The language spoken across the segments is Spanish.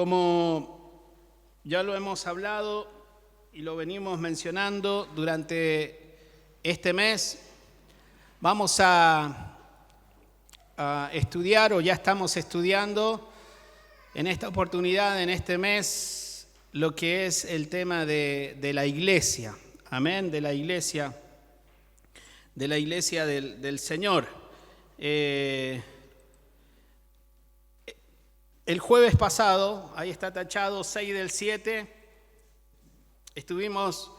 Como ya lo hemos hablado y lo venimos mencionando durante este mes, vamos a estudiar, o ya estamos estudiando en esta oportunidad, en este mes, lo que es el tema de la iglesia. Amén, de la iglesia del Señor. El jueves pasado, ahí está tachado, 6 del 7, estuvimos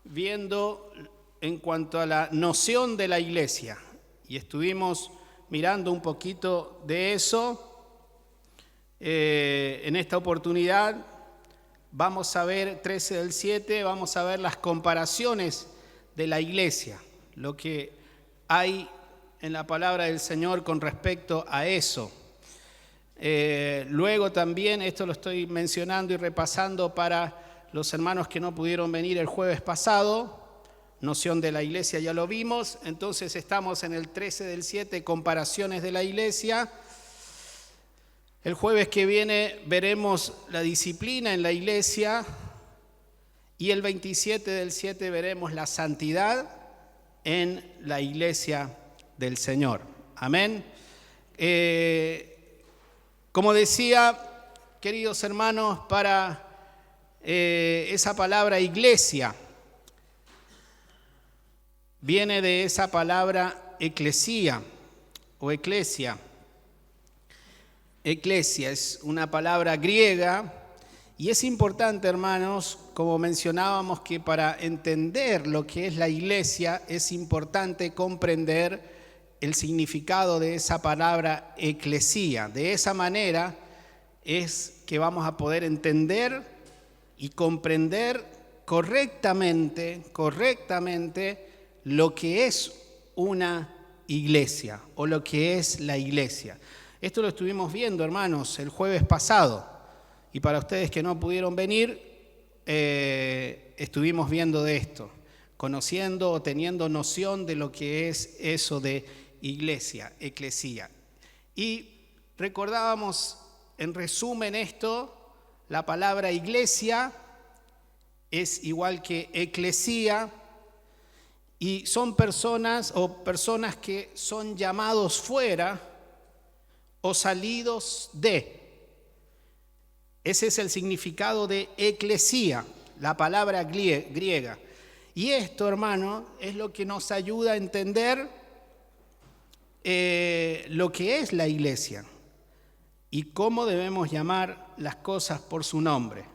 viendo en cuanto a la noción de la iglesia y estuvimos mirando un poquito de eso. En esta oportunidad vamos a ver 13 del 7, vamos a ver las comparaciones de la iglesia, lo que hay en la palabra del Señor con respecto a eso. Luego también, esto lo estoy mencionando y repasando para los hermanos que no pudieron venir el jueves pasado, noción de la iglesia ya lo vimos, entonces estamos en el 13 del 7, comparaciones de la iglesia. El jueves que viene veremos la disciplina en la iglesia y el 27 del 7 veremos la santidad en la iglesia del Señor. Amén. Como decía, queridos hermanos, para esa palabra iglesia, viene de esa palabra eclesía o eclesia. Eclesia es una palabra griega y es importante, hermanos, como mencionábamos, que para entender lo que es la iglesia es importante comprender el significado de esa palabra eclesía. De esa manera es que vamos a poder entender y comprender correctamente lo que es una iglesia o lo que es la iglesia. Esto lo estuvimos viendo, hermanos, el jueves pasado. Y para ustedes que no pudieron venir, estuvimos viendo de esto, conociendo o teniendo noción de lo que es eso de iglesia, eclesía. Y recordábamos en resumen esto, la palabra iglesia es igual que eclesía y son personas que son llamados fuera o salidos de. Ese es el significado de eclesía, la palabra griega. Y esto, hermano, es lo que nos ayuda a entender lo que es la iglesia y cómo debemos llamar las cosas por su nombre.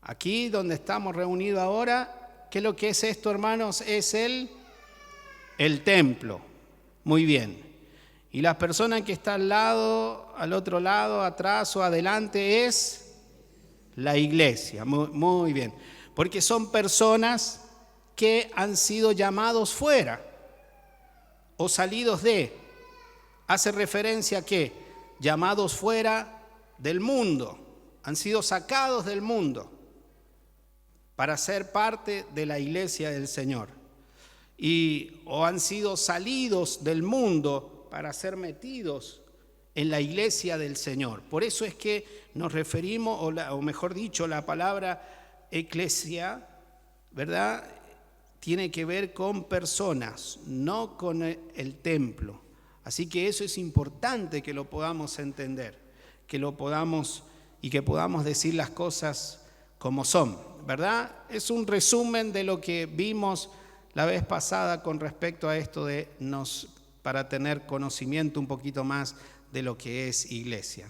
Aquí donde estamos reunidos ahora, ¿qué es lo que es esto, hermanos? Es el templo. Muy bien. Y la persona que está al otro lado, atrás o adelante es la iglesia. Muy bien. Porque son personas que han sido llamados fuera o salidos de. Hace referencia a que llamados fuera del mundo, han sido sacados del mundo para ser parte de la iglesia del Señor. O han sido salidos del mundo para ser metidos en la iglesia del Señor. Por eso es que nos referimos, o mejor dicho, la palabra eclesia, ¿verdad?, tiene que ver con personas, no con el templo. Así que eso es importante que lo podamos entender, que lo podamos y que podamos decir las cosas como son, ¿verdad? Es un resumen de lo que vimos la vez pasada con respecto a esto para tener conocimiento un poquito más de lo que es iglesia.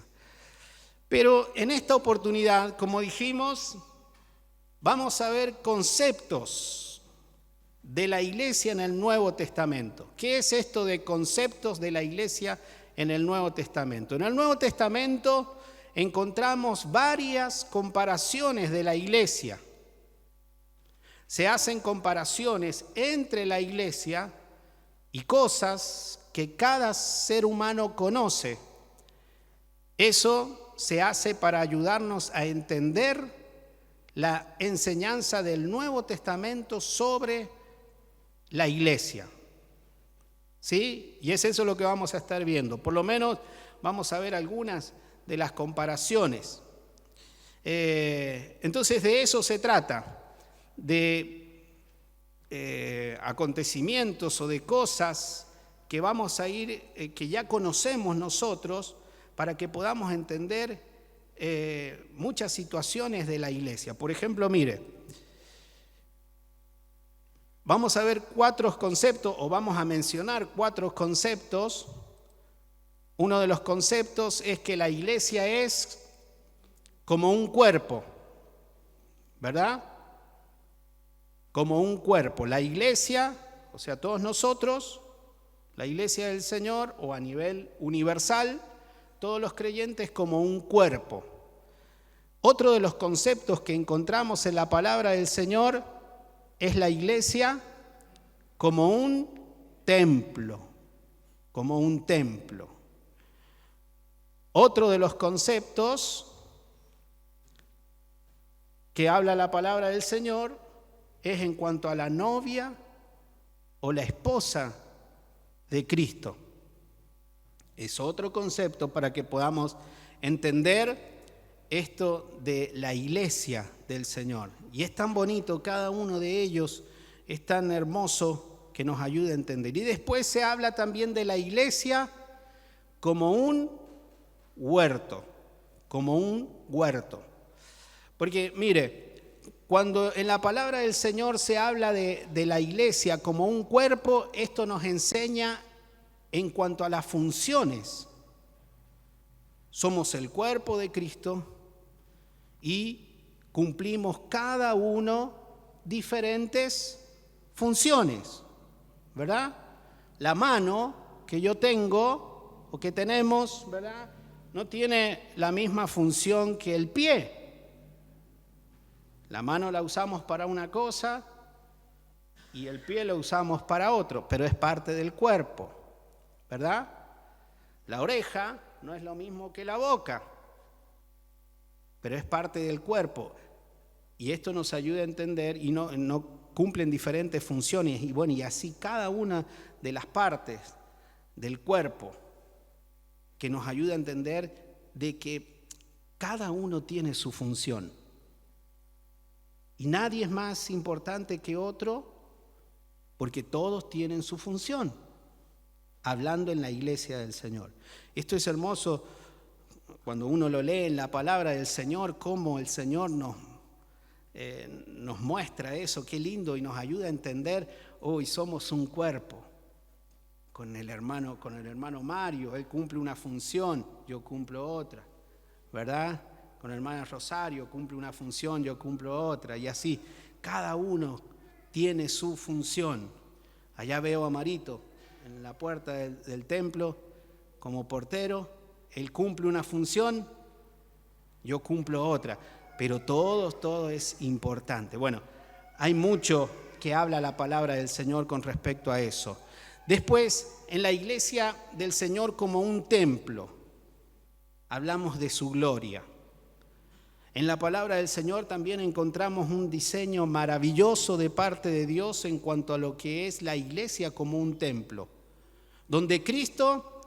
Pero en esta oportunidad, como dijimos, vamos a ver conceptos de la iglesia en el Nuevo Testamento. ¿Qué es esto de conceptos de la iglesia en el Nuevo Testamento? En el Nuevo Testamento encontramos varias comparaciones de la iglesia. Se hacen comparaciones entre la iglesia y cosas que cada ser humano conoce. Eso se hace para ayudarnos a entender la enseñanza del Nuevo Testamento sobre la iglesia. ¿Sí? Y es eso lo que vamos a estar viendo. Por lo menos vamos a ver algunas de las comparaciones. Entonces de eso se trata, de acontecimientos o de cosas que vamos a ir, que ya conocemos nosotros, para que podamos entender muchas situaciones de la iglesia. Por ejemplo, mire, vamos a ver 4 conceptos, o vamos a mencionar 4 conceptos. Uno de los conceptos es que la iglesia es como un cuerpo, ¿verdad? Como un cuerpo. La iglesia, o sea, todos nosotros, la iglesia del Señor, o a nivel universal, todos los creyentes como un cuerpo. Otro de los conceptos que encontramos en la palabra del Señor es la iglesia como un templo, como un templo. Otro de los conceptos que habla la palabra del Señor es en cuanto a la novia o la esposa de Cristo. Es otro concepto para que podamos entender esto de la iglesia del Señor. Y es tan bonito, cada uno de ellos es tan hermoso que nos ayuda a entender. Y después se habla también de la iglesia como un huerto, como un huerto. Porque mire, cuando en la palabra del Señor se habla de la iglesia como un cuerpo, esto nos enseña en cuanto a las funciones. Somos el cuerpo de Cristo y cumplimos cada uno diferentes funciones, ¿verdad? La mano que yo tengo o que tenemos, ¿verdad?, no tiene la misma función que el pie. La mano la usamos para una cosa y el pie lo usamos para otro, pero es parte del cuerpo, ¿verdad? La oreja no es lo mismo que la boca, pero es parte del cuerpo. Y esto nos ayuda a entender, y no cumplen diferentes funciones, y bueno, y así cada una de las partes del cuerpo, que nos ayuda a entender de que cada uno tiene su función. Y nadie es más importante que otro, porque todos tienen su función, hablando en la iglesia del Señor. Esto es hermoso cuando uno lo lee en la palabra del Señor, cómo el Señor nos muestra eso, qué lindo, y nos ayuda a entender, hoy somos un cuerpo. Con el hermano Mario, él cumple una función, yo cumplo otra, ¿verdad? Con el hermano Rosario cumple una función, yo cumplo otra, y así, cada uno tiene su función. Allá veo a Marito en la puerta del templo como portero, él cumple una función, yo cumplo otra, pero todo es importante. Bueno, hay mucho que habla la palabra del Señor con respecto a eso. Después, en la iglesia del Señor como un templo, hablamos de su gloria. En la palabra del Señor también encontramos un diseño maravilloso de parte de Dios en cuanto a lo que es la iglesia como un templo, donde Cristo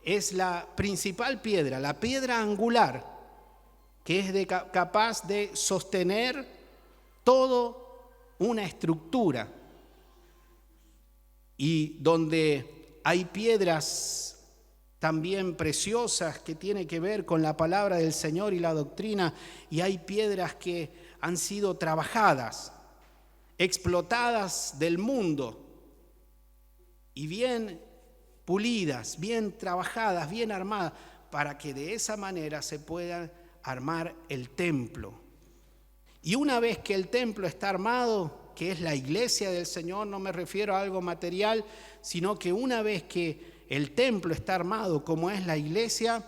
es la principal piedra, la piedra angular, que es capaz de sostener toda una estructura, y donde hay piedras también preciosas que tienen que ver con la palabra del Señor y la doctrina, y hay piedras que han sido trabajadas, explotadas del mundo, y bien pulidas, bien trabajadas, bien armadas, para que de esa manera se pueda armar el templo. Y una vez que el templo está armado, que es la iglesia del Señor, no me refiero a algo material, sino que una vez que el templo está armado como es la iglesia,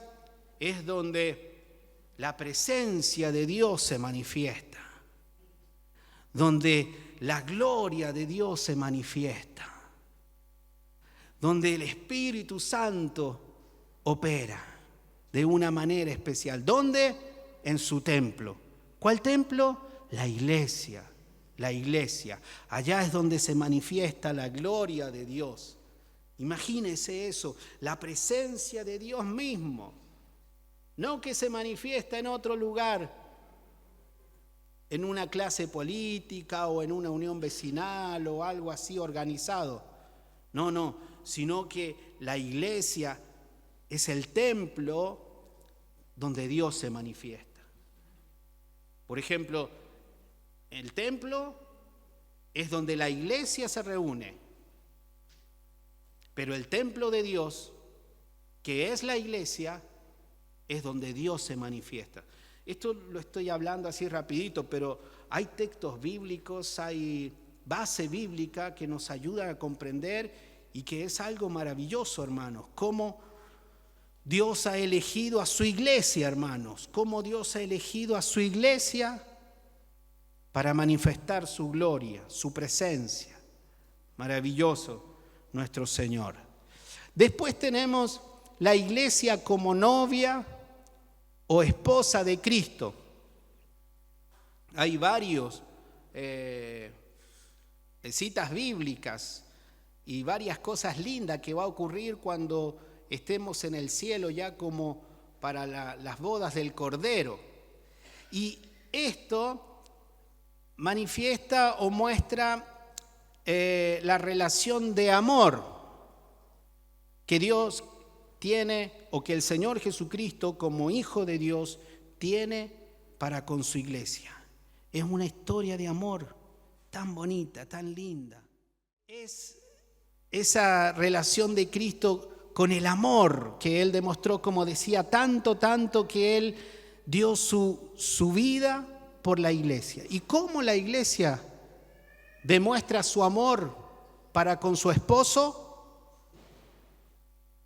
es donde la presencia de Dios se manifiesta, donde la gloria de Dios se manifiesta, donde el Espíritu Santo opera de una manera especial. ¿Dónde? En su templo. ¿Cuál templo? La iglesia. La iglesia. Allá es donde se manifiesta la gloria de Dios. Imagínese eso, la presencia de Dios mismo. No que se manifiesta en otro lugar, en una clase política o en una unión vecinal o algo así organizado. No, sino que la iglesia es el templo donde Dios se manifiesta. Por ejemplo, el templo es donde la iglesia se reúne, pero el templo de Dios, que es la iglesia, es donde Dios se manifiesta. Esto lo estoy hablando así rapidito, pero hay textos bíblicos, hay base bíblica que nos ayuda a comprender y que es algo maravilloso, hermanos. Cómo Dios ha elegido a su iglesia, hermanos. Cómo Dios ha elegido a su iglesia para manifestar su gloria, su presencia. Maravilloso nuestro Señor. Después tenemos la iglesia como novia o esposa de Cristo. Hay varios citas bíblicas y varias cosas lindas que va a ocurrir cuando estemos en el cielo ya como para las bodas del Cordero. Y esto manifiesta o muestra la relación de amor que Dios tiene o que el Señor Jesucristo como Hijo de Dios tiene para con su iglesia. Es una historia de amor tan bonita, tan linda. Es esa relación de Cristo con el amor que Él demostró, como decía, tanto que Él dio su vida por la iglesia. ¿Y cómo la iglesia demuestra su amor para con su esposo?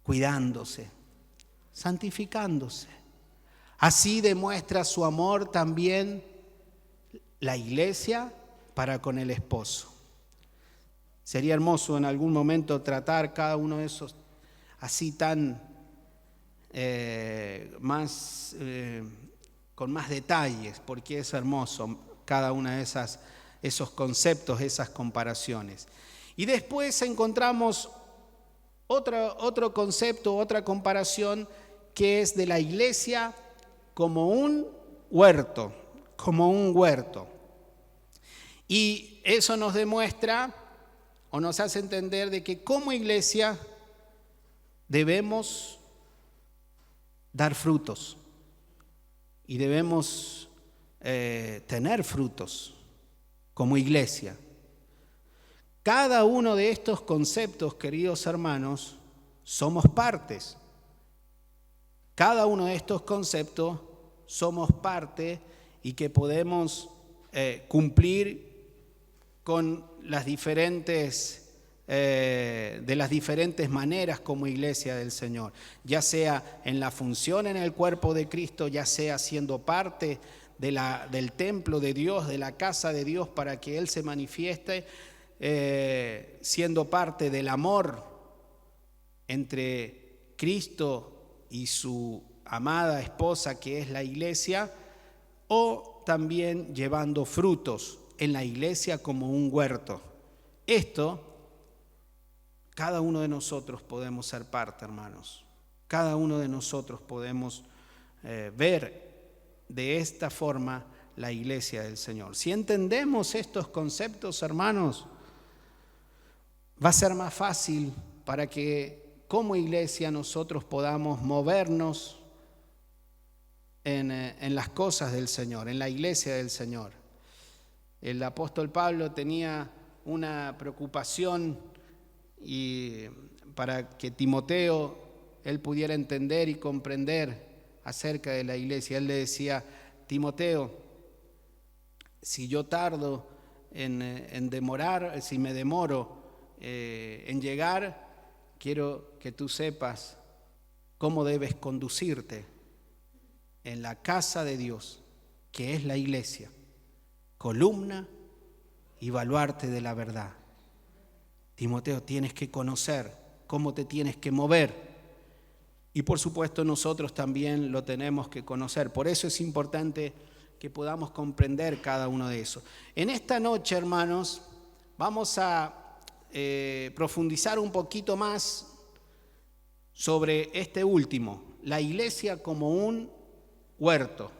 Cuidándose, santificándose. Así demuestra su amor también la iglesia para con el esposo. Sería hermoso en algún momento tratar cada uno de esos así tan con más detalles, porque es hermoso cada una de esos conceptos, esas comparaciones. Y después encontramos otro concepto, otra comparación, que es de la iglesia como un huerto, Y eso nos demuestra o nos hace entender de que como iglesia debemos dar frutos y debemos tener frutos como iglesia. Cada uno de estos conceptos, queridos hermanos, somos partes. Cada uno de estos conceptos somos parte y que podemos cumplir con las diferentes de las diferentes maneras como iglesia del Señor, ya sea en la función en el cuerpo de Cristo, ya sea siendo parte del templo de Dios, de la casa de Dios para que Él se manifieste, siendo parte del amor entre Cristo y su amada esposa que es la iglesia, o también llevando frutos en la iglesia como un huerto. Esto, cada uno de nosotros podemos ser parte, hermanos. Cada uno de nosotros podemos ver de esta forma la iglesia del Señor. Si entendemos estos conceptos, hermanos, va a ser más fácil para que como iglesia nosotros podamos movernos en las cosas del Señor, en la iglesia del Señor. El apóstol Pablo tenía una preocupación y para que Timoteo él pudiera entender y comprender acerca de la iglesia. Él le decía: Timoteo, si yo tardo en demorar, si me demoro en llegar, quiero que tú sepas cómo debes conducirte en la casa de Dios, que es la iglesia, columna y baluarte de la verdad. Timoteo, tienes que conocer cómo te tienes que mover. Y por supuesto nosotros también lo tenemos que conocer. Por eso es importante que podamos comprender cada uno de esos. En esta noche, hermanos, vamos a profundizar un poquito más sobre este último, la iglesia como un huerto.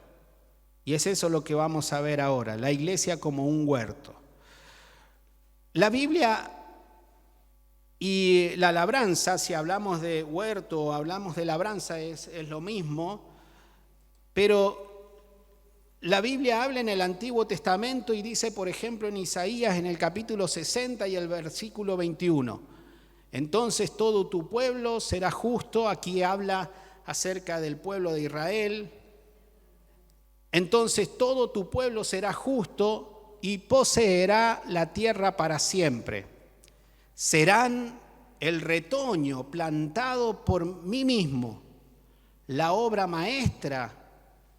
Y es eso lo que vamos a ver ahora, la iglesia como un huerto. La Biblia y la labranza, si hablamos de huerto o hablamos de labranza, es lo mismo, pero la Biblia habla en el Antiguo Testamento y dice, por ejemplo, en Isaías, en el capítulo 60 y el versículo 21, entonces todo tu pueblo será justo. Aquí habla acerca del pueblo de Israel. Entonces todo tu pueblo será justo y poseerá la tierra para siempre. Serán el retoño plantado por mí mismo, la obra maestra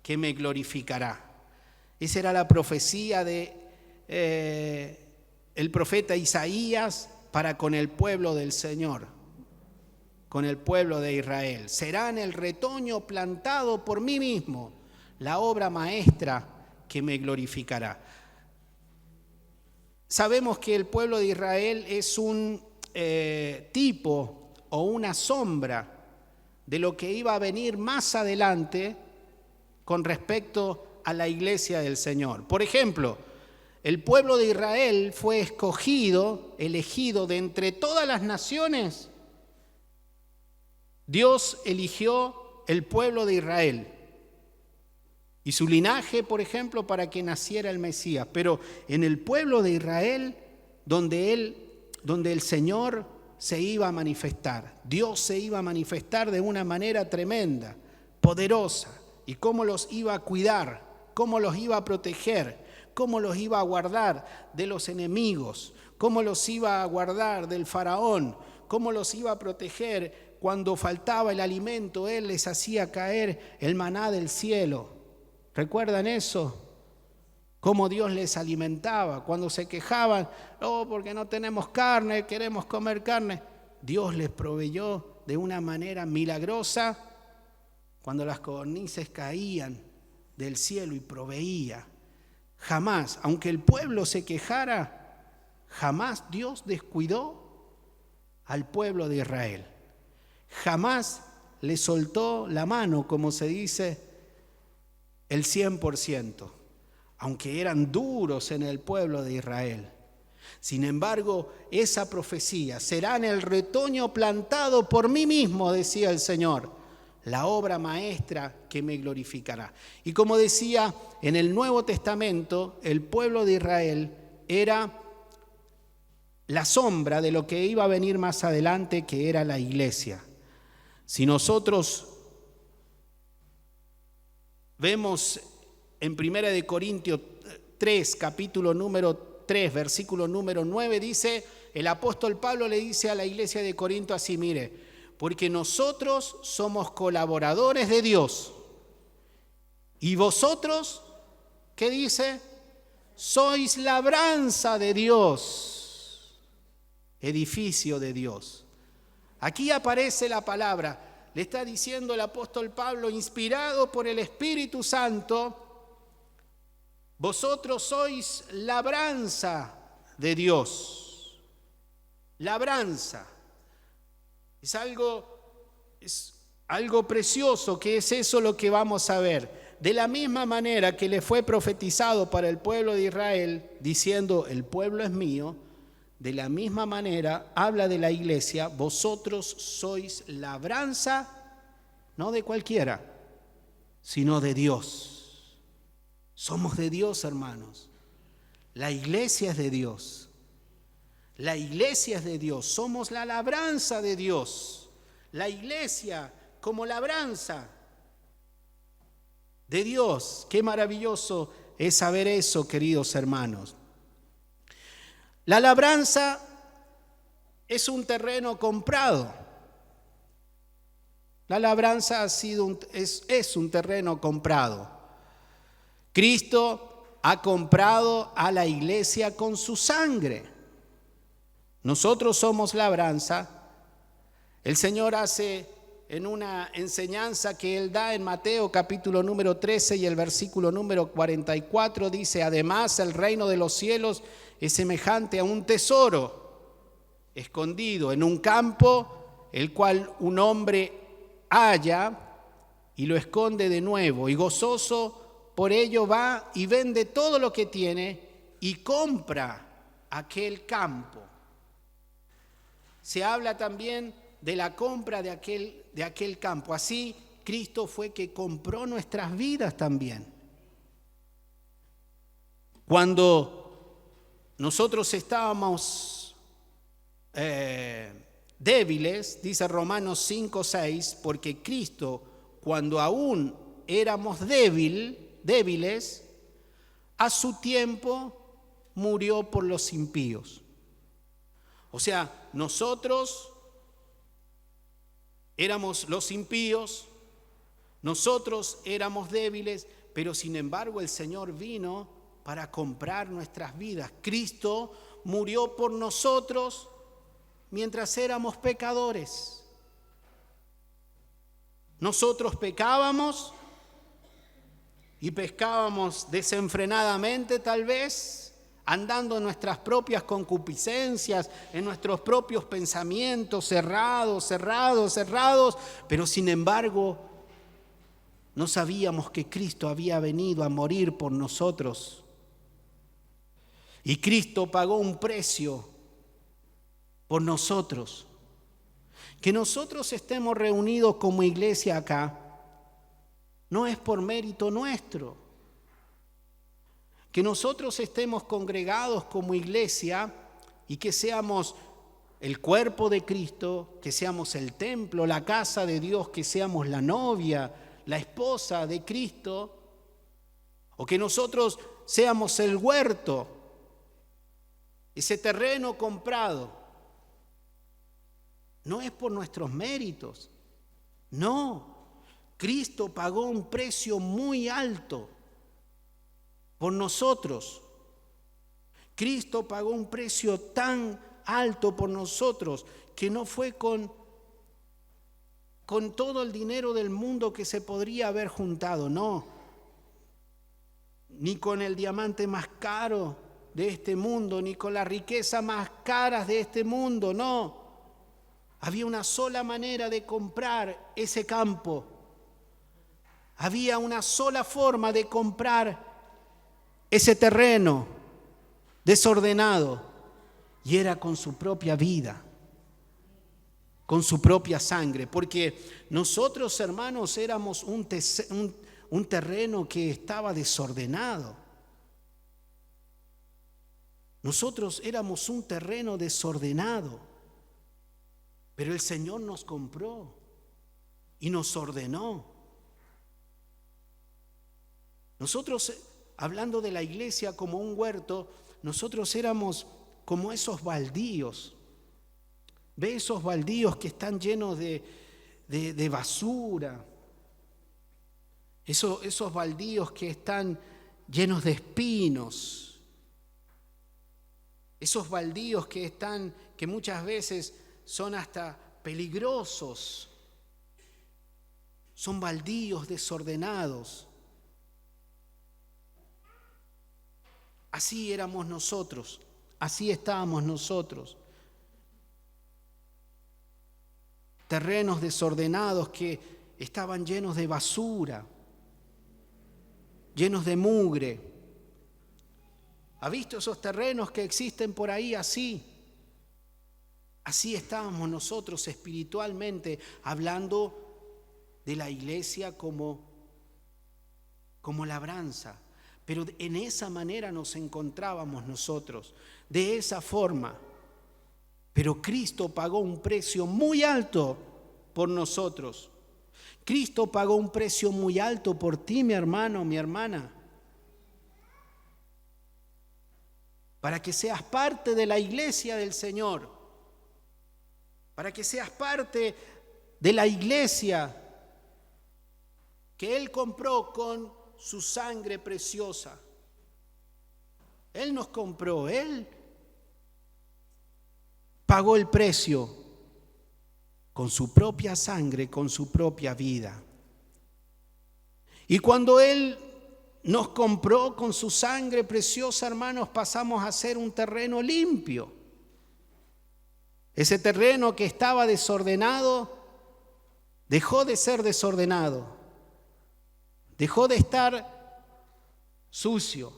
que me glorificará. Esa era la profecía de el profeta Isaías para con el pueblo del Señor, con el pueblo de Israel. Serán el retoño plantado por mí mismo, la obra maestra que me glorificará. Sabemos que el pueblo de Israel es un tipo o una sombra de lo que iba a venir más adelante con respecto a la iglesia del Señor. Por ejemplo, el pueblo de Israel fue elegido de entre todas las naciones. Dios eligió el pueblo de Israel y su linaje, por ejemplo, para que naciera el Mesías. Pero en el pueblo de Israel, donde el Señor se iba a manifestar, Dios se iba a manifestar de una manera tremenda, poderosa, y cómo los iba a cuidar, cómo los iba a proteger, cómo los iba a guardar de los enemigos, cómo los iba a guardar del faraón, cómo los iba a proteger cuando faltaba el alimento. Él les hacía caer el maná del cielo. ¿Recuerdan eso? Cómo Dios les alimentaba. Cuando se quejaban, porque no tenemos carne, queremos comer carne. Dios les proveyó de una manera milagrosa cuando las codornices caían del cielo y proveía. Jamás, aunque el pueblo se quejara, jamás Dios descuidó al pueblo de Israel. Jamás le soltó la mano, como se dice, el 100%, aunque eran duros en el pueblo de Israel. Sin embargo, esa profecía, serán el retoño plantado por mí mismo, decía el Señor, la obra maestra que me glorificará. Y como decía, en el Nuevo Testamento, el pueblo de Israel era la sombra de lo que iba a venir más adelante, que era la iglesia. Si nosotros vemos en 1 Corintios 3, capítulo número 3, versículo número 9, dice, el apóstol Pablo le dice a la iglesia de Corinto así, mire, porque nosotros somos colaboradores de Dios y vosotros, ¿qué dice? Sois labranza de Dios, edificio de Dios. Aquí aparece la palabra, le está diciendo el apóstol Pablo, inspirado por el Espíritu Santo, vosotros sois labranza de Dios. Labranza. Es algo precioso, que es eso lo que vamos a ver. De la misma manera que le fue profetizado para el pueblo de Israel, diciendo, el pueblo es mío, de la misma manera habla de la iglesia, vosotros sois labranza, no de cualquiera, sino de Dios. Somos de Dios, hermanos. La iglesia es de Dios. La iglesia es de Dios. Somos la labranza de Dios. La iglesia como labranza de Dios. Qué maravilloso es saber eso, queridos hermanos. La labranza es un terreno comprado. La labranza es un terreno comprado. Cristo ha comprado a la iglesia con su sangre. Nosotros somos labranza. El Señor hace en una enseñanza que Él da en Mateo capítulo número 13 y el versículo número 44, dice, además el reino de los cielos es semejante a un tesoro escondido en un campo, el cual un hombre halla y lo esconde de nuevo, y gozoso por ello va y vende todo lo que tiene y compra aquel campo. Se habla también de la compra de aquel campo. Así Cristo fue que compró nuestras vidas también. Cuando nosotros estábamos débiles, dice Romanos 5:6, porque Cristo, cuando aún éramos débiles, a su tiempo murió por los impíos. O sea, nosotros éramos los impíos, nosotros éramos débiles, pero sin embargo el Señor vino para comprar nuestras vidas. Cristo murió por nosotros mientras éramos pecadores. Nosotros pecábamos y pescábamos desenfrenadamente tal vez, andando en nuestras propias concupiscencias, en nuestros propios pensamientos cerrados, pero sin embargo no sabíamos que Cristo había venido a morir por nosotros. Y Cristo pagó un precio por nosotros. Que nosotros estemos reunidos como iglesia acá no es por mérito nuestro. Que nosotros estemos congregados como iglesia y que seamos el cuerpo de Cristo, que seamos el templo, la casa de Dios, que seamos la novia, la esposa de Cristo, o que nosotros seamos el huerto, ese terreno comprado. No es por nuestros méritos, no. Cristo pagó un precio muy alto por nosotros. Cristo pagó un precio tan alto por nosotros que no fue con todo el dinero del mundo que se podría haber juntado, no. Ni con el diamante más caro de este mundo, ni con la riqueza más caras de este mundo, no. Había una sola manera de comprar ese campo. Había una sola forma de comprar ese terreno desordenado, y era con su propia vida, con su propia sangre, porque nosotros, hermanos, éramos un terreno que estaba desordenado. Nosotros éramos un terreno desordenado, pero el Señor nos compró y nos ordenó. Nosotros, hablando de la iglesia como un huerto, nosotros éramos como esos baldíos. Ve esos baldíos que están llenos de basura. Esos baldíos que están llenos de espinos. Esos baldíos que muchas veces son hasta peligrosos. Son baldíos desordenados. Así éramos nosotros, así estábamos nosotros. Terrenos desordenados que estaban llenos de basura, llenos de mugre. ¿Ha visto esos terrenos que existen por ahí así? Así estábamos nosotros espiritualmente, hablando de la iglesia como labranza. Pero en esa manera nos encontrábamos nosotros, de esa forma. Pero Cristo pagó un precio muy alto por nosotros. Cristo pagó un precio muy alto por ti, mi hermano, mi hermana. Para que seas parte de la iglesia del Señor. Para que seas parte de la iglesia que Él compró con su sangre preciosa. Él nos compró, Él pagó el precio con su propia sangre, con su propia vida. Y cuando Él nos compró con su sangre preciosa, hermanos, pasamos a ser un terreno limpio. Ese terreno que estaba desordenado dejó de ser desordenado. Dejó de estar sucio.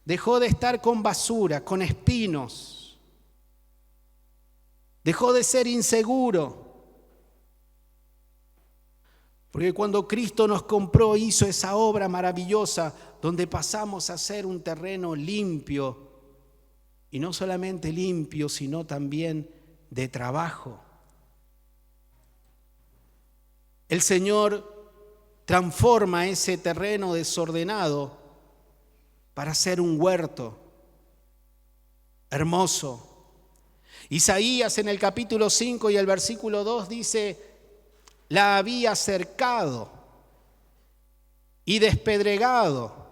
Dejó de estar con basura, con espinos. Dejó de ser inseguro. Porque cuando Cristo nos compró, hizo esa obra maravillosa donde pasamos a ser un terreno limpio. Y no solamente limpio, sino también de trabajo. El Señor transforma ese terreno desordenado para hacer un huerto hermoso. Isaías en el capítulo 5 y el versículo 2 dice: la había cercado y despedregado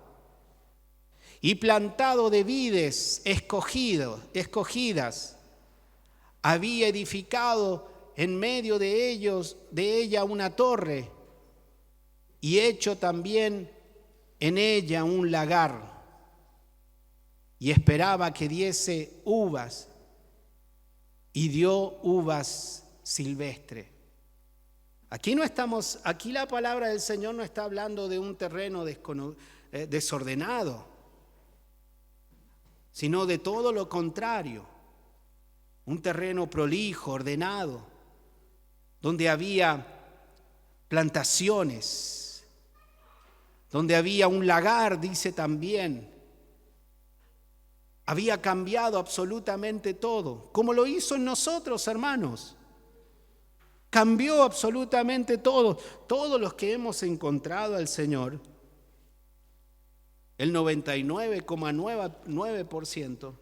y plantado de vides escogidas. Había edificado en medio de ella una torre y hecho también en ella un lagar. Y esperaba que diese uvas, y dio uvas silvestres. Aquí la palabra del Señor no está hablando de un terreno desordenado, sino de todo lo contrario. Un terreno prolijo, ordenado, donde había plantaciones, donde había un lagar, dice también. Había cambiado absolutamente todo, como lo hizo en nosotros, hermanos. Cambió absolutamente todo. Todos los que hemos encontrado al Señor, el 99,9%,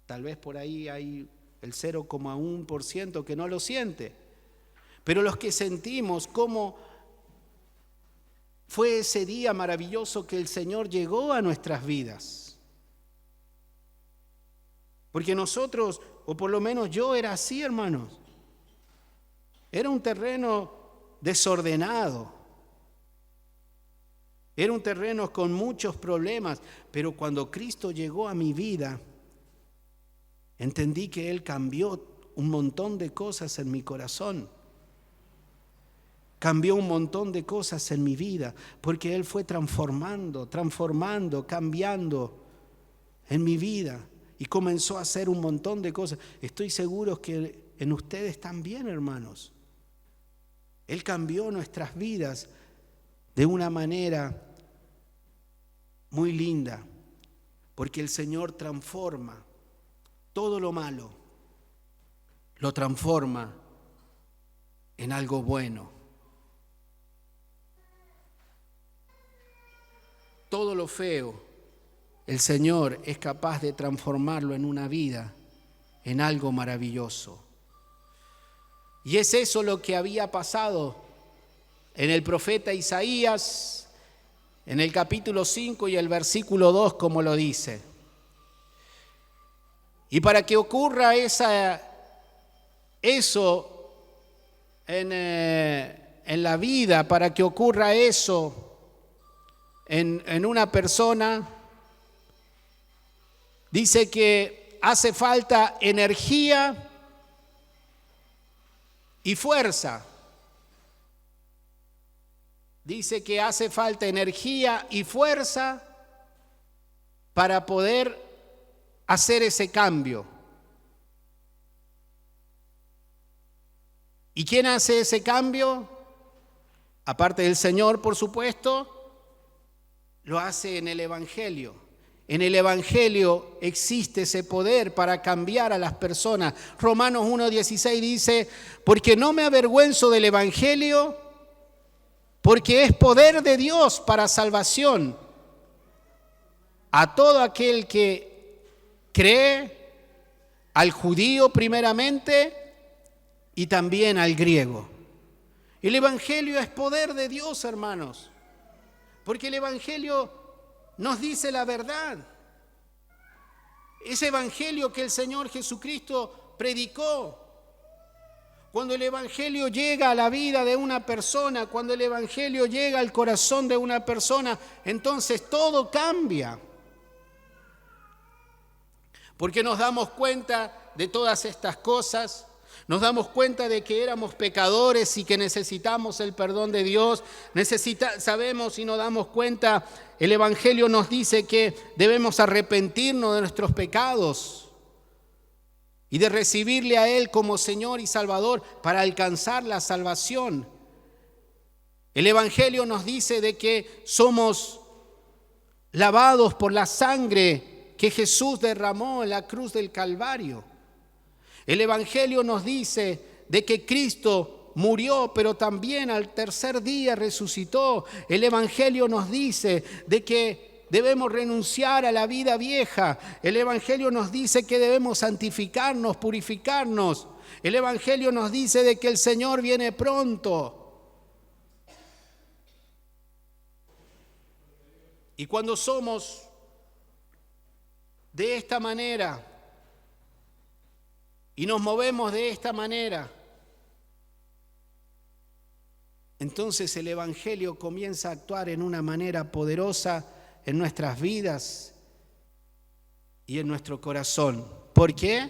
tal vez por ahí hay el 0,1% que no lo siente, pero los que sentimos cómo fue ese día maravilloso que el Señor llegó a nuestras vidas. Porque nosotros, o por lo menos yo era así, hermanos. Era un terreno desordenado. Era un terreno con muchos problemas. Pero cuando Cristo llegó a mi vida, entendí que Él cambió un montón de cosas en mi corazón. Cambió un montón de cosas en mi vida. Porque Él fue transformando, cambiando en mi vida. Y comenzó a hacer un montón de cosas. Estoy seguro que en ustedes también, hermanos. Él cambió nuestras vidas de una manera muy linda. Porque el Señor transforma todo lo malo. Lo transforma en algo bueno. Todo lo feo, el Señor es capaz de transformarlo en una vida, en algo maravilloso. Y es eso lo que había pasado en el profeta Isaías, en el capítulo 5 y el versículo 2, como lo dice. Y para que ocurra eso en la vida, para que ocurra eso en una persona, dice que hace falta energía y fuerza. Dice que hace falta energía y fuerza para poder hacer ese cambio. ¿Y quién hace ese cambio? Aparte del Señor, por supuesto, lo hace en el Evangelio. En el Evangelio existe ese poder para cambiar a las personas. Romanos 1:16 dice: porque no me avergüenzo del Evangelio, porque es poder de Dios para salvación a todo aquel que cree, al judío primeramente y también al griego. El Evangelio es poder de Dios, hermanos, porque el Evangelio nos dice la verdad. Ese evangelio que el Señor Jesucristo predicó. Cuando el evangelio llega a la vida de una persona, cuando el evangelio llega al corazón de una persona, entonces todo cambia. Porque nos damos cuenta de todas estas cosas, Nos damos cuenta de que éramos pecadores y que necesitamos el perdón de Dios. Sabemos y nos damos cuenta, el Evangelio nos dice que debemos arrepentirnos de nuestros pecados y de recibirle a Él como Señor y Salvador para alcanzar la salvación. El Evangelio nos dice de que somos lavados por la sangre que Jesús derramó en la cruz del Calvario. El Evangelio nos dice de que Cristo murió, pero también al tercer día resucitó. El Evangelio nos dice de que debemos renunciar a la vida vieja. El Evangelio nos dice que debemos santificarnos, purificarnos. El Evangelio nos dice de que el Señor viene pronto. Y cuando somos de esta manera y nos movemos de esta manera, entonces el Evangelio comienza a actuar en una manera poderosa en nuestras vidas y en nuestro corazón. ¿Por qué?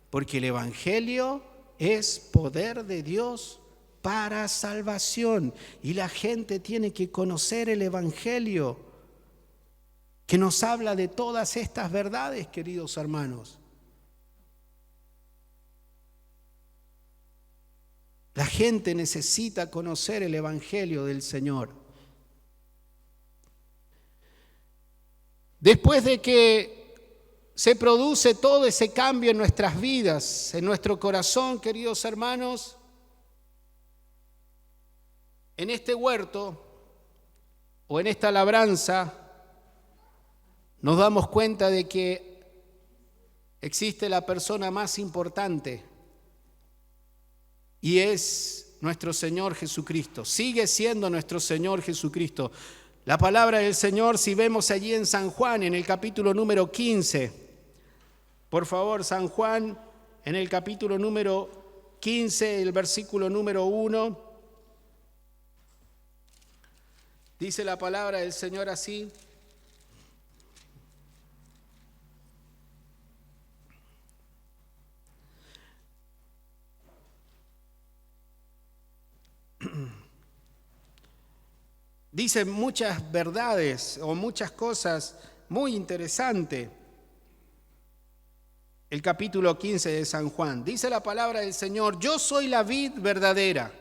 Porque el Evangelio es poder de Dios para salvación y la gente tiene que conocer el Evangelio que nos habla de todas estas verdades, queridos hermanos. La gente necesita conocer el Evangelio del Señor. Después de que se produce todo ese cambio en nuestras vidas, en nuestro corazón, queridos hermanos, en este huerto o en esta labranza, nos damos cuenta de que existe la persona más importante y es nuestro Señor Jesucristo. Sigue siendo nuestro Señor Jesucristo. La palabra del Señor, si vemos allí en San Juan, en el capítulo número 15, por favor, San Juan, en el capítulo número 15, el versículo número 1, dice la palabra del Señor así: dice muchas verdades o muchas cosas muy interesantes. El capítulo 15 de San Juan. Dice la palabra del Señor: yo soy la vid verdadera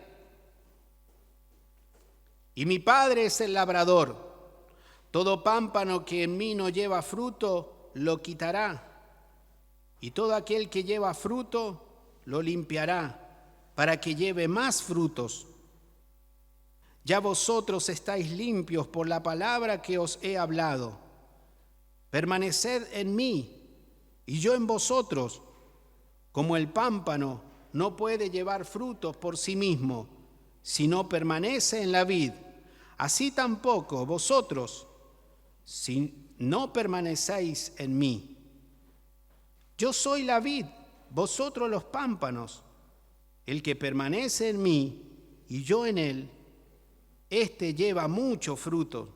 y mi Padre es el labrador. Todo pámpano que en mí no lleva fruto, lo quitará. Y todo aquel que lleva fruto, lo limpiará, para que lleve más frutos. Ya vosotros estáis limpios por la palabra que os he hablado. Permaneced en mí y yo en vosotros. Como el pámpano no puede llevar frutos por sí mismo, si no permanece en la vid, así tampoco vosotros, si no permanecéis en mí. Yo soy la vid, vosotros los pámpanos. El que permanece en mí y yo en él, este lleva mucho fruto,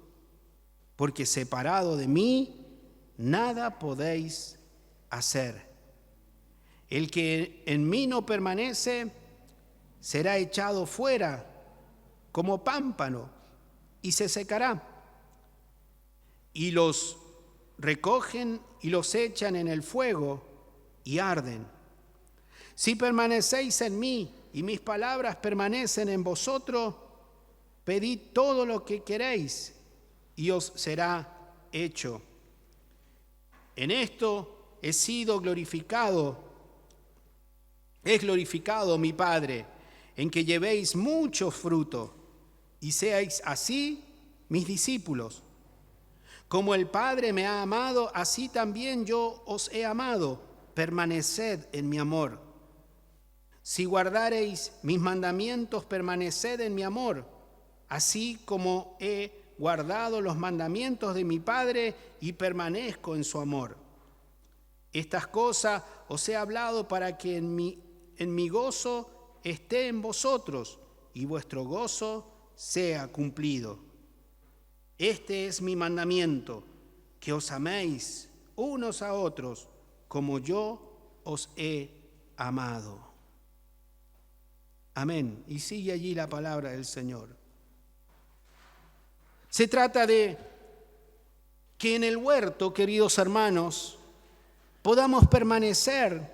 porque separado de mí, nada podéis hacer. El que en mí no permanece, será echado fuera como pámpano y se secará. Y los recogen y los echan en el fuego y arden. Si permanecéis en mí y mis palabras permanecen en vosotros, pedid todo lo que queréis y os será hecho. En esto es glorificado mi Padre, en que llevéis mucho fruto y seáis así mis discípulos. Como el Padre me ha amado, así también yo os he amado. Permaneced en mi amor. Si guardareis mis mandamientos, permaneced en mi amor, así como he guardado los mandamientos de mi Padre y permanezco en su amor. Estas cosas os he hablado para que en mi gozo esté en vosotros y vuestro gozo sea cumplido. Este es mi mandamiento, que os améis unos a otros como yo os he amado. Amén. Y sigue allí la palabra del Señor. Se trata de que en el huerto, queridos hermanos, podamos permanecer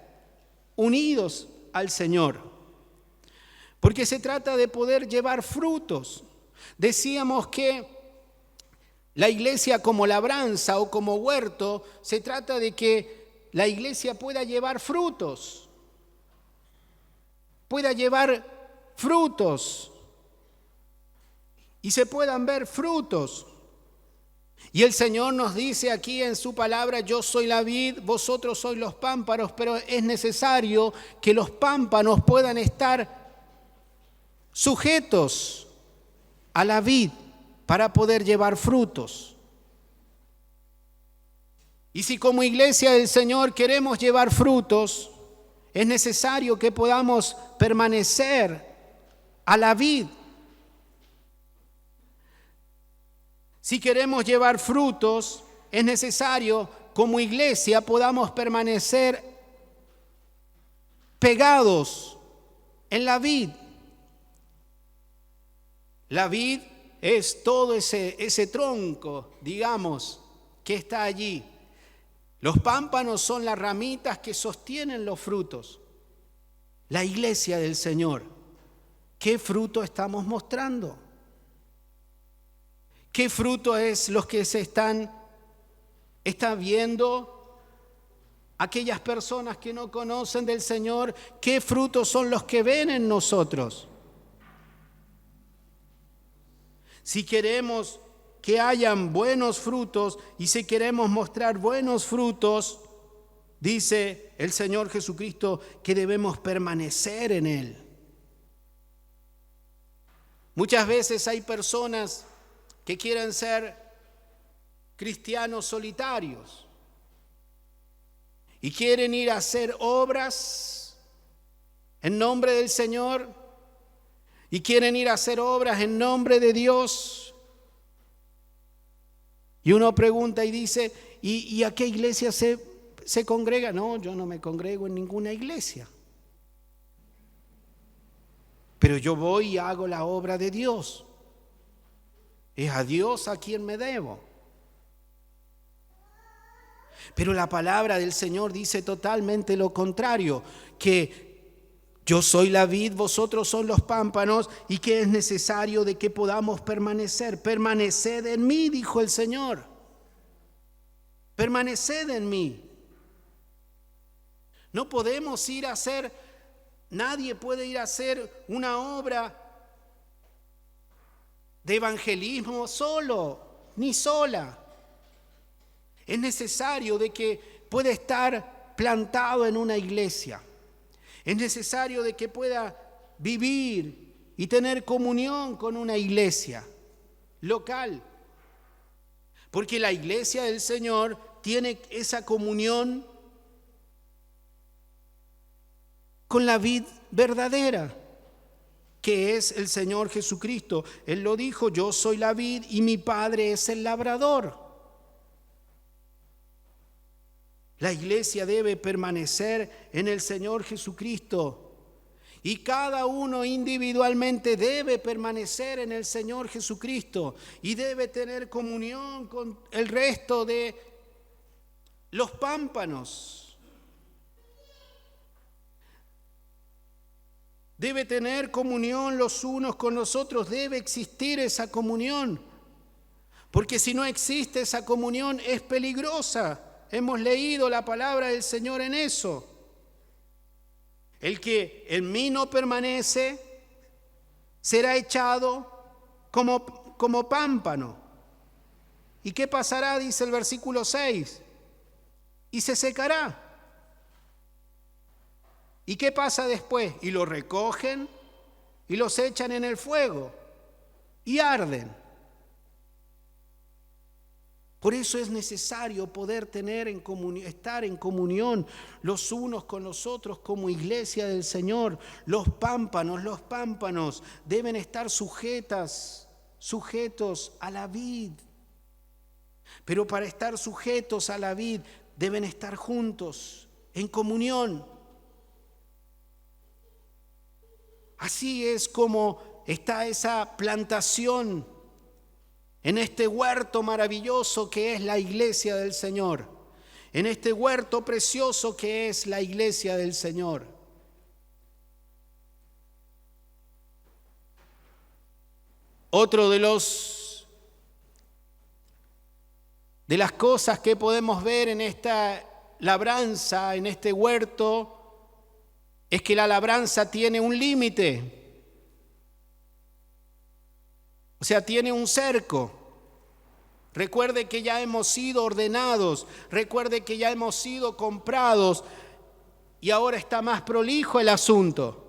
unidos al Señor. Porque se trata de poder llevar frutos. Decíamos que la iglesia como labranza o como huerto, se trata de que la iglesia pueda llevar frutos. Pueda llevar frutos. Y se puedan ver frutos. Y el Señor nos dice aquí en su palabra, yo soy la vid, vosotros sois los pámpanos, pero es necesario que los pámpanos puedan estar sujetos a la vid para poder llevar frutos. Y si como iglesia del Señor queremos llevar frutos, es necesario que podamos permanecer a la vid. Si queremos llevar frutos, es necesario como iglesia podamos permanecer pegados en la vid. La vid es todo ese tronco, digamos, que está allí. Los pámpanos son las ramitas que sostienen los frutos. La iglesia del Señor, ¿qué fruto estamos mostrando? ¿Qué fruto es los que se están viendo? Aquellas personas que no conocen del Señor, ¿qué frutos son los que ven en nosotros? Si queremos que hayan buenos frutos y si queremos mostrar buenos frutos, dice el Señor Jesucristo que debemos permanecer en Él. Muchas veces hay personas que quieren ser cristianos solitarios y quieren ir a hacer obras en nombre del Señor y quieren ir a hacer obras en nombre de Dios. Y uno pregunta y dice, ¿y a qué iglesia se congrega? No, yo no me congrego en ninguna iglesia. Pero yo voy y hago la obra de Dios. Es a Dios a quien me debo. Pero la palabra del Señor dice totalmente lo contrario, que yo soy la vid, vosotros son los pámpanos, y que es necesario de que podamos permanecer. Permaneced en mí, dijo el Señor. Permaneced en mí. No podemos ir a hacer, nadie puede ir a hacer una obra de evangelismo solo, ni sola. Es necesario de que pueda estar plantado en una iglesia. Es necesario de que pueda vivir y tener comunión con una iglesia local. Porque la iglesia del Señor tiene esa comunión con la vid verdadera, que es el Señor Jesucristo. Él lo dijo, yo soy la vid y mi Padre es el labrador. La iglesia debe permanecer en el Señor Jesucristo y cada uno individualmente debe permanecer en el Señor Jesucristo y debe tener comunión con el resto de los pámpanos. Debe tener comunión los unos con los otros, debe existir esa comunión, porque si no existe esa comunión es peligrosa. Hemos leído la palabra del Señor en eso. El que en mí no permanece será echado como pámpano. ¿Y qué pasará? Dice el versículo 6. Y se secará. ¿Y qué pasa después? Y lo recogen y los echan en el fuego y arden. Por eso es necesario poder estar en comunión los unos con los otros como iglesia del Señor. Los pámpanos deben estar sujetos a la vid. Pero para estar sujetos a la vid deben estar juntos, en comunión. Así es como está esa plantación en este huerto maravilloso que es la iglesia del Señor, en este huerto precioso que es la iglesia del Señor. Otro de las cosas que podemos ver en esta labranza, en este huerto, es que la labranza tiene un límite. O sea, tiene un cerco. Recuerde que ya hemos sido ordenados, recuerde que ya hemos sido comprados y ahora está más prolijo el asunto.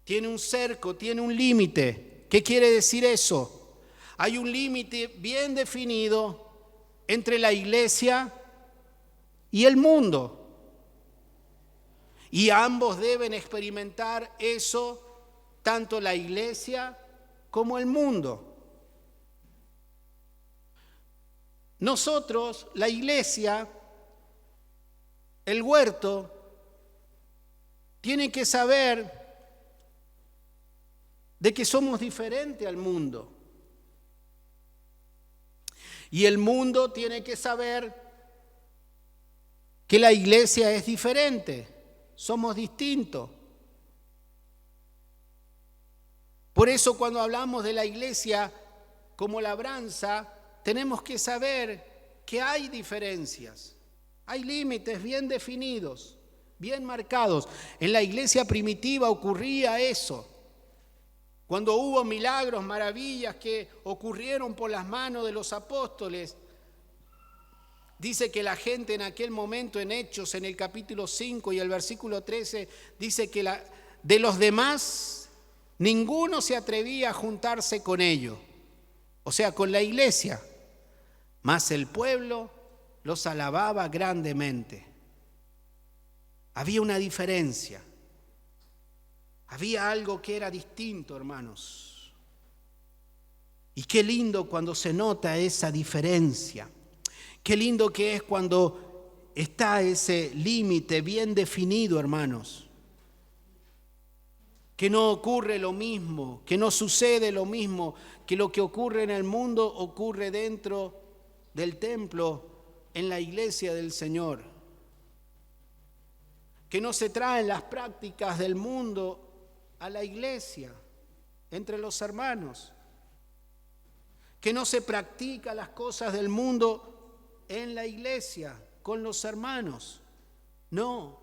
Tiene un cerco, tiene un límite. ¿Qué quiere decir eso? Hay un límite bien definido entre la iglesia y el mundo. Y ambos deben experimentar eso, tanto la iglesia como el mundo. Nosotros, la iglesia, el huerto, tiene que saber de que somos diferentes al mundo. Y el mundo tiene que saber que la iglesia es diferente, somos distintos. Por eso cuando hablamos de la iglesia como labranza, tenemos que saber que hay diferencias, hay límites bien definidos, bien marcados. En la iglesia primitiva ocurría eso. Cuando hubo milagros, maravillas que ocurrieron por las manos de los apóstoles, dice que la gente en aquel momento en Hechos, en el capítulo 5 y el versículo 13, dice que de los demás ninguno se atrevía a juntarse con ellos, o sea, con la iglesia, mas el pueblo los alababa grandemente. Había una diferencia. Había algo que era distinto, hermanos. Y qué lindo cuando se nota esa diferencia. Qué lindo que es cuando está ese límite bien definido, hermanos. Que no ocurre lo mismo, que no sucede lo mismo, que lo que ocurre en el mundo ocurre dentro del templo, en la iglesia del Señor. Que no se traen las prácticas del mundo a la iglesia, entre los hermanos, que no se practica las cosas del mundo en la iglesia, con los hermanos. No,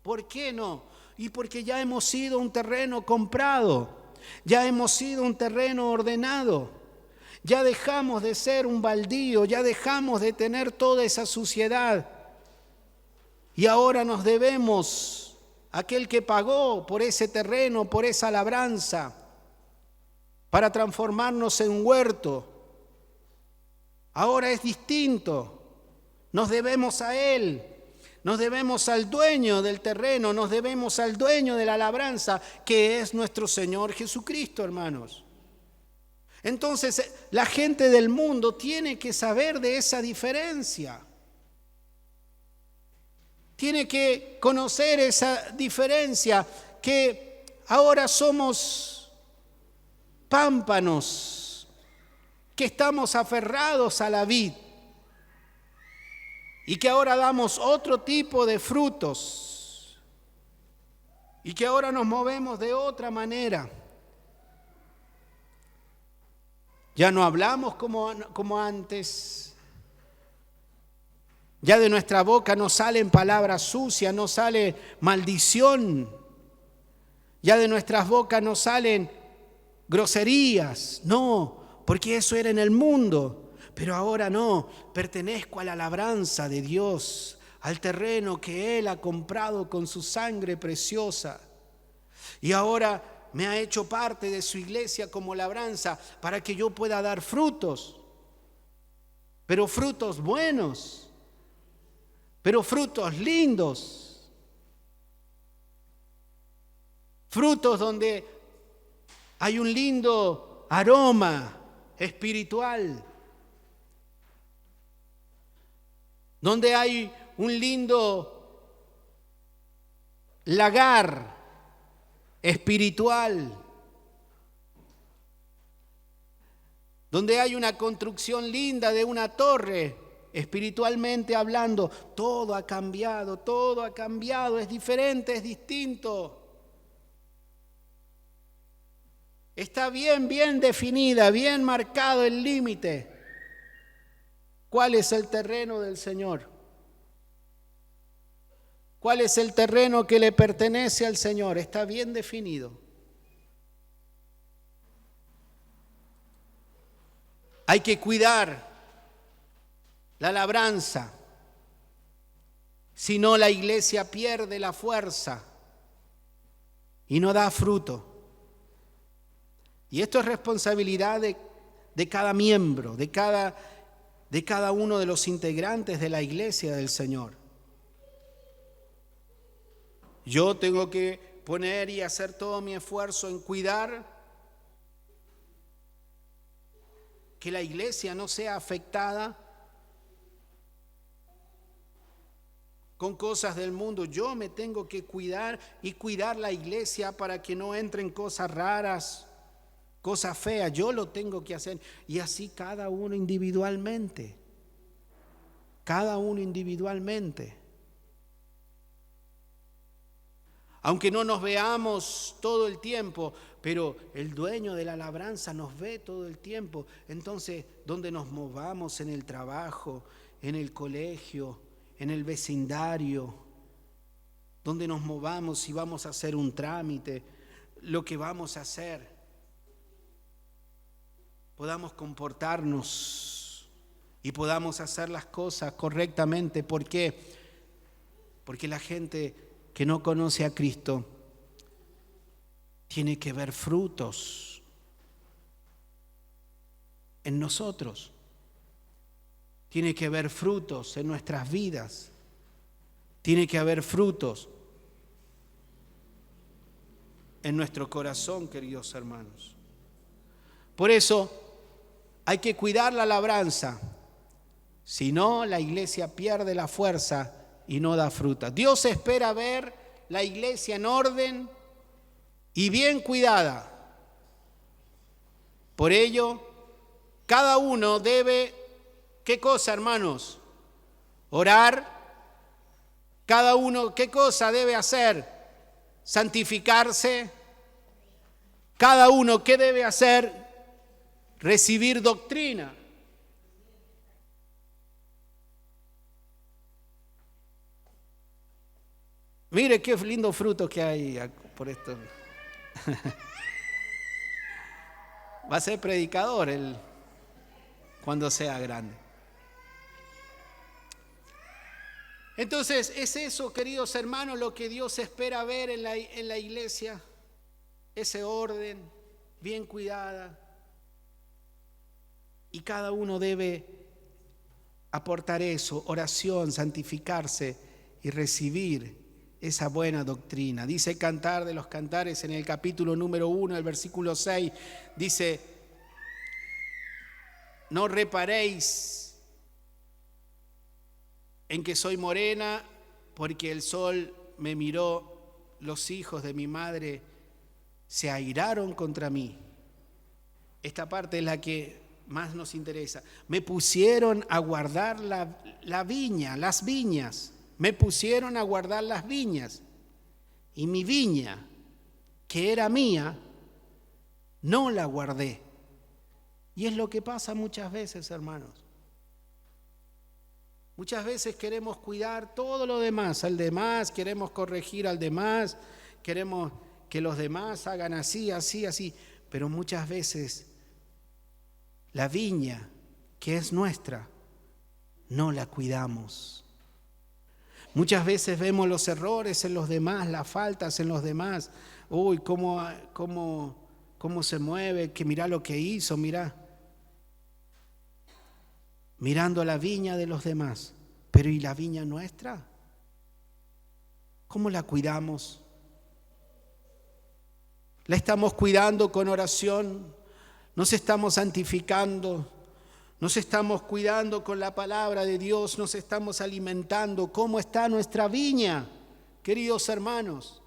¿por qué no? Y porque ya hemos sido un terreno comprado, ya hemos sido un terreno ordenado, ya dejamos de ser un baldío, ya dejamos de tener toda esa suciedad y ahora nos debemos aquel que pagó por ese terreno, por esa labranza, para transformarnos en huerto. Ahora es distinto. Nos debemos a Él, nos debemos al dueño del terreno, nos debemos al dueño de la labranza, que es nuestro Señor Jesucristo, hermanos. Entonces, la gente del mundo tiene que saber de esa diferencia. Tiene que conocer esa diferencia, que ahora somos pámpanos, que estamos aferrados a la vid y que ahora damos otro tipo de frutos y que ahora nos movemos de otra manera. Ya no hablamos como antes. Ya de nuestra boca no salen palabras sucias, no sale maldición. Ya de nuestras bocas no salen groserías. No, porque eso era en el mundo. Pero ahora no, pertenezco a la labranza de Dios, al terreno que Él ha comprado con su sangre preciosa. Y ahora me ha hecho parte de su iglesia como labranza para que yo pueda dar frutos, pero frutos buenos. Pero frutos lindos, frutos donde hay un lindo aroma espiritual, donde hay un lindo lagar espiritual, donde hay una construcción linda de una torre, espiritualmente hablando, todo ha cambiado, es diferente, es distinto. Está bien definida, bien marcado el límite. ¿Cuál es el terreno del Señor? ¿Cuál es el terreno que le pertenece al Señor? Está bien definido. Hay que cuidar la labranza, si no la iglesia pierde la fuerza y no da fruto. Y esto es responsabilidad de cada miembro, de cada uno de los integrantes de la iglesia del Señor. Yo tengo que poner y hacer todo mi esfuerzo en cuidar que la iglesia no sea afectada con cosas del mundo. Yo me tengo que cuidar y cuidar la iglesia para que no entren cosas raras, cosas feas. Yo lo tengo que hacer. Y así cada uno individualmente. Cada uno individualmente. Aunque no nos veamos todo el tiempo, pero el dueño de la labranza nos ve todo el tiempo. Entonces, donde nos movamos en el trabajo, en el colegio, en el vecindario, donde nos movamos si vamos a hacer un trámite, lo que vamos a hacer, podamos comportarnos y podamos hacer las cosas correctamente. ¿Por qué? Porque la gente que no conoce a Cristo tiene que ver frutos en nosotros. Tiene que haber frutos en nuestras vidas. Tiene que haber frutos en nuestro corazón, queridos hermanos. Por eso hay que cuidar la labranza. Si no, la iglesia pierde la fuerza y no da fruta. Dios espera ver la iglesia en orden y bien cuidada. Por ello, cada uno debe, ¿qué cosa, hermanos? Orar. Cada uno, ¿qué cosa debe hacer? Santificarse. Cada uno, ¿qué debe hacer? Recibir doctrina. Mire qué lindo fruto que hay por esto. Va a ser predicador él cuando sea grande. Entonces, es eso, queridos hermanos, lo que Dios espera ver en la iglesia. Ese orden, bien cuidada. Y cada uno debe aportar eso, oración, santificarse y recibir esa buena doctrina. Dice Cantar de los Cantares en el capítulo número 1, el versículo 6, dice: no reparéis en que soy morena, porque el sol me miró, los hijos de mi madre se airaron contra mí. Esta parte es la que más nos interesa. Me pusieron a guardar la viña, las viñas. Me pusieron a guardar las viñas. Y mi viña, que era mía, no la guardé. Y es lo que pasa muchas veces, hermanos. Muchas veces queremos cuidar todo lo demás, al demás, queremos corregir al demás, queremos que los demás hagan así, así, así. Pero muchas veces la viña que es nuestra, no la cuidamos. Muchas veces vemos los errores en los demás, las faltas en los demás. Uy, cómo se mueve, que mirá lo que hizo, mirá. Mirando la viña de los demás. Pero ¿y la viña nuestra? ¿Cómo la cuidamos? ¿La estamos cuidando con oración? ¿Nos estamos santificando? ¿Nos estamos cuidando con la palabra de Dios? ¿Nos estamos alimentando? ¿Cómo está nuestra viña, queridos hermanos?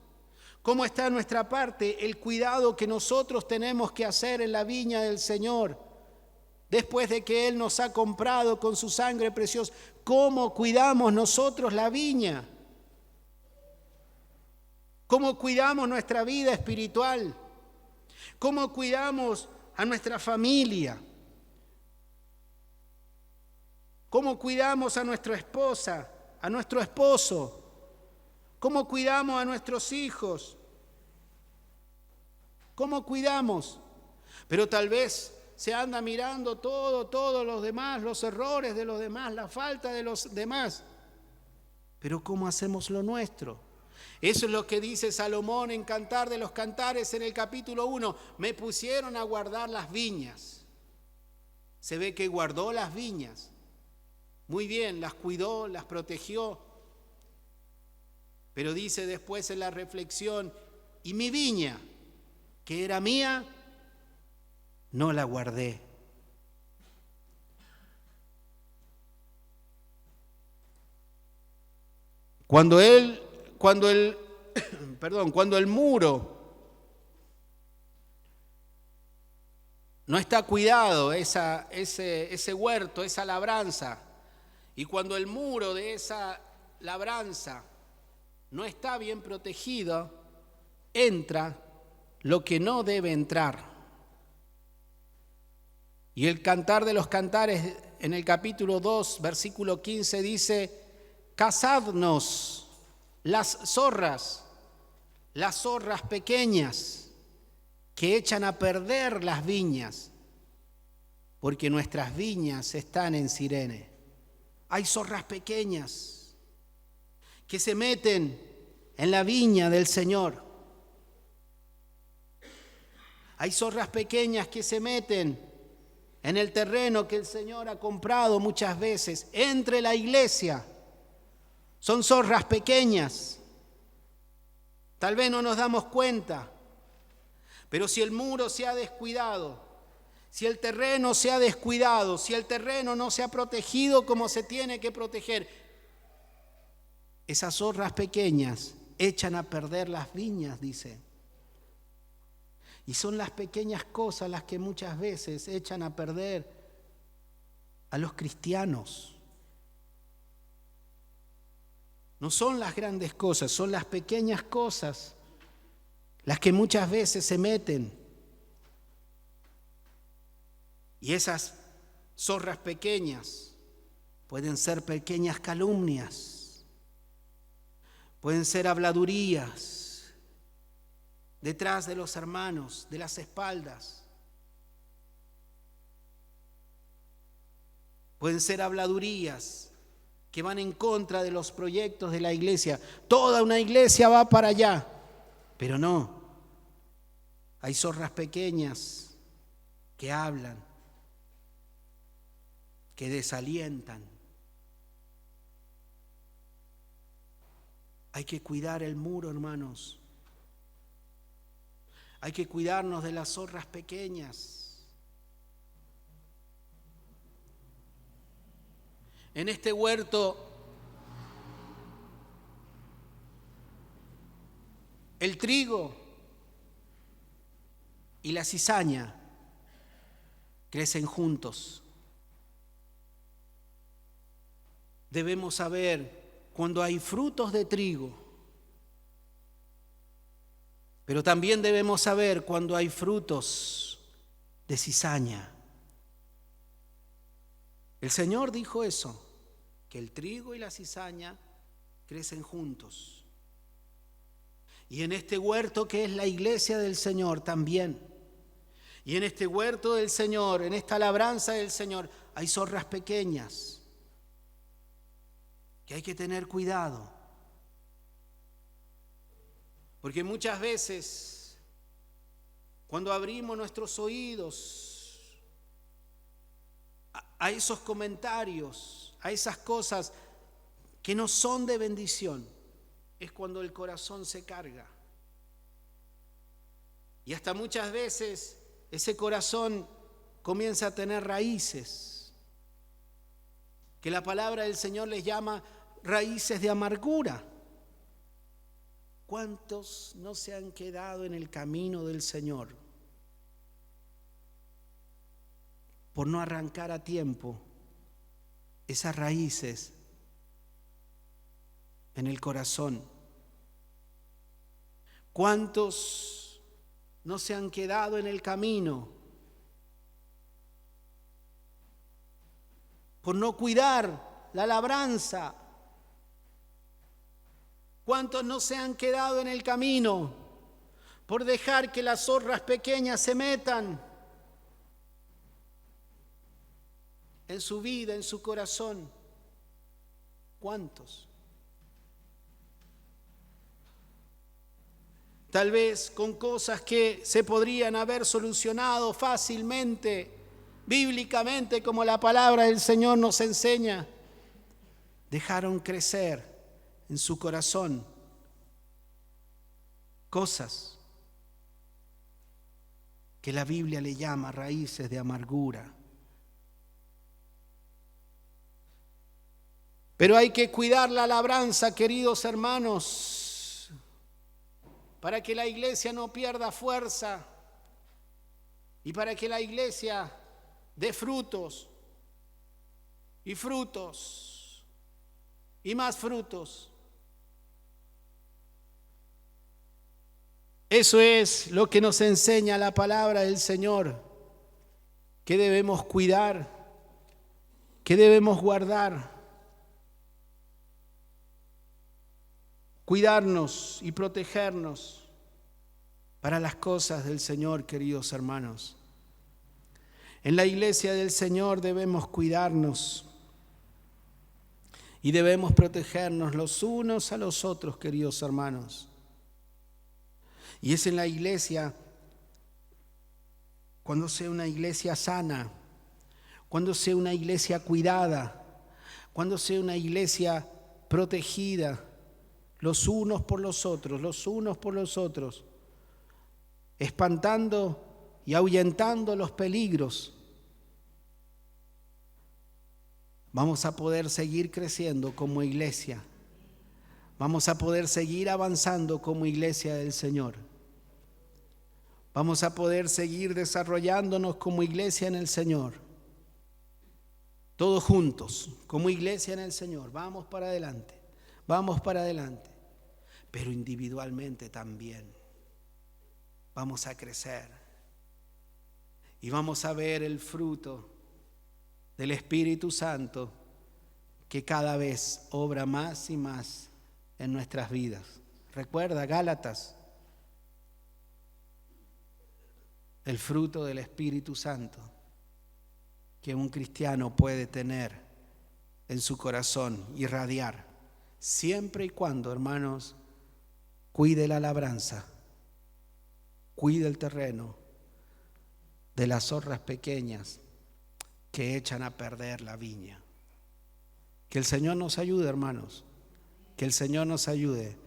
¿Cómo está en nuestra parte el cuidado que nosotros tenemos que hacer en la viña del Señor? Después de que Él nos ha comprado con su sangre preciosa, ¿cómo cuidamos nosotros la viña? ¿Cómo cuidamos nuestra vida espiritual? ¿Cómo cuidamos a nuestra familia? ¿Cómo cuidamos a nuestra esposa, a nuestro esposo? ¿Cómo cuidamos a nuestros hijos? ¿Cómo cuidamos? Pero tal vez se anda mirando todos los demás, los errores de los demás, la falta de los demás. Pero ¿cómo hacemos lo nuestro? Eso es lo que dice Salomón en Cantar de los Cantares en el capítulo 1. Me pusieron a guardar las viñas. Se ve que guardó las viñas. Muy bien, las cuidó, las protegió. Pero dice después en la reflexión, y mi viña, que era mía, no la guardé. Cuando el muro no está cuidado, ese huerto, esa labranza, y cuando el muro de esa labranza no está bien protegido, entra lo que no debe entrar. Y el Cantar de los Cantares en el capítulo 2, versículo 15 dice, cazadnos las zorras pequeñas que echan a perder las viñas, porque nuestras viñas están en Cirene. Hay zorras pequeñas que se meten en la viña del Señor. Hay zorras pequeñas que se meten en el terreno que el Señor ha comprado muchas veces, entre la iglesia. Son zorras pequeñas. Tal vez no nos damos cuenta, pero si el muro se ha descuidado, si el terreno se ha descuidado, si el terreno no se ha protegido como se tiene que proteger, esas zorras pequeñas echan a perder las viñas, dice. Y son las pequeñas cosas las que muchas veces echan a perder a los cristianos. No son las grandes cosas, son las pequeñas cosas las que muchas veces se meten. Y esas zorras pequeñas pueden ser pequeñas calumnias. Pueden ser habladurías detrás de los hermanos, de las espaldas. Pueden ser habladurías que van en contra de los proyectos de la iglesia. Toda una iglesia va para allá, pero no. Hay zorras pequeñas que hablan, que desalientan. Hay que cuidar el muro, hermanos. Hay que cuidarnos de las zorras pequeñas. En este huerto, el trigo y la cizaña crecen juntos. Debemos saber cuando hay frutos de trigo, pero también debemos saber cuando hay frutos de cizaña. El Señor dijo eso, que el trigo y la cizaña crecen juntos. Y en este huerto que es la iglesia del Señor también. Y en este huerto del Señor, en esta labranza del Señor, hay zorras pequeñas que hay que tener cuidado. Porque muchas veces, cuando abrimos nuestros oídos a esos comentarios, a esas cosas que no son de bendición, es cuando el corazón se carga. Y hasta muchas veces ese corazón comienza a tener raíces, que la palabra del Señor les llama raíces de amargura. ¿Cuántos no se han quedado en el camino del Señor por no arrancar a tiempo esas raíces en el corazón? ¿Cuántos no se han quedado en el camino por no cuidar la labranza? ¿Cuántos no se han quedado en el camino por dejar que las zorras pequeñas se metan en su vida, en su corazón? ¿Cuántos? Tal vez con cosas que se podrían haber solucionado fácilmente, bíblicamente, como la palabra del Señor nos enseña, dejaron crecer en su corazón cosas que la Biblia le llama raíces de amargura. Pero hay que cuidar la labranza, queridos hermanos, para que la iglesia no pierda fuerza y para que la iglesia dé frutos y frutos y más frutos. Eso es lo que nos enseña la palabra del Señor, que debemos cuidar, que debemos guardar, cuidarnos y protegernos para las cosas del Señor, queridos hermanos. En la iglesia del Señor debemos cuidarnos y debemos protegernos los unos a los otros, queridos hermanos. Y es en la iglesia, cuando sea una iglesia sana, cuando sea una iglesia cuidada, cuando sea una iglesia protegida, los unos por los otros, espantando y ahuyentando los peligros, vamos a poder seguir creciendo como iglesia, vamos a poder seguir avanzando como iglesia del Señor. Vamos a poder seguir desarrollándonos como iglesia en el Señor. Todos juntos, como iglesia en el Señor. Vamos para adelante. Pero individualmente también. Vamos a crecer. Y vamos a ver el fruto del Espíritu Santo que cada vez obra más y más en nuestras vidas. Recuerda, Gálatas. El fruto del Espíritu Santo que un cristiano puede tener en su corazón, irradiar, siempre y cuando, hermanos, cuide la labranza, cuide el terreno de las zorras pequeñas que echan a perder la viña. Que el Señor nos ayude, hermanos, que el Señor nos ayude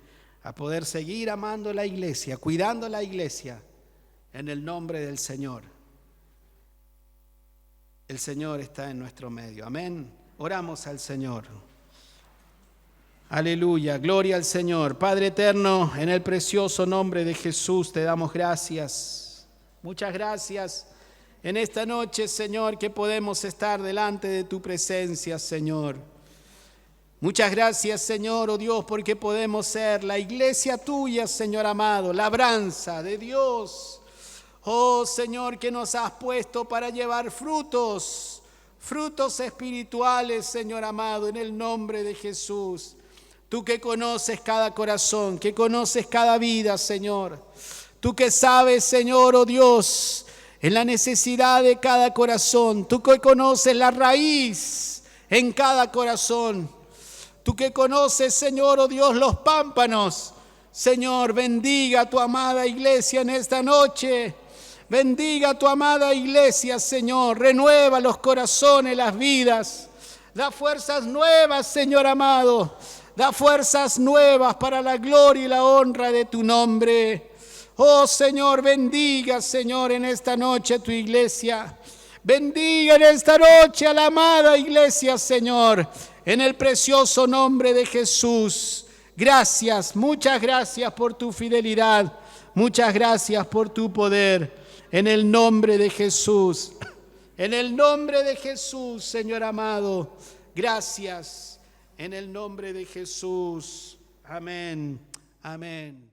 a poder seguir amando la iglesia, cuidando la iglesia, en el nombre del Señor. El Señor está en nuestro medio. Amén. Oramos al Señor. Aleluya. Gloria al Señor. Padre eterno, en el precioso nombre de Jesús te damos gracias. Muchas gracias en esta noche, Señor, que podemos estar delante de tu presencia, Señor. Muchas gracias, Señor, oh Dios, porque podemos ser la iglesia tuya, Señor amado, labranza de Dios. Oh Señor, que nos has puesto para llevar frutos espirituales, Señor amado, en el nombre de Jesús. Tú que conoces cada corazón, que conoces cada vida, Señor. Tú que sabes, Señor, oh Dios, en la necesidad de cada corazón. Tú que conoces la raíz en cada corazón. Tú que conoces, Señor, oh Dios, los pámpanos. Señor, bendiga a tu amada iglesia en esta noche. Bendiga a tu amada iglesia, Señor. Renueva los corazones, las vidas. Da fuerzas nuevas, Señor amado. Da fuerzas nuevas para la gloria y la honra de tu nombre. Oh, Señor, bendiga, Señor, en esta noche tu iglesia. Bendiga en esta noche a la amada iglesia, Señor. En el precioso nombre de Jesús. Gracias, muchas gracias por tu fidelidad. Muchas gracias por tu poder. En el nombre de Jesús. En el nombre de Jesús, Señor amado. Gracias. En el nombre de Jesús. Amén. Amén.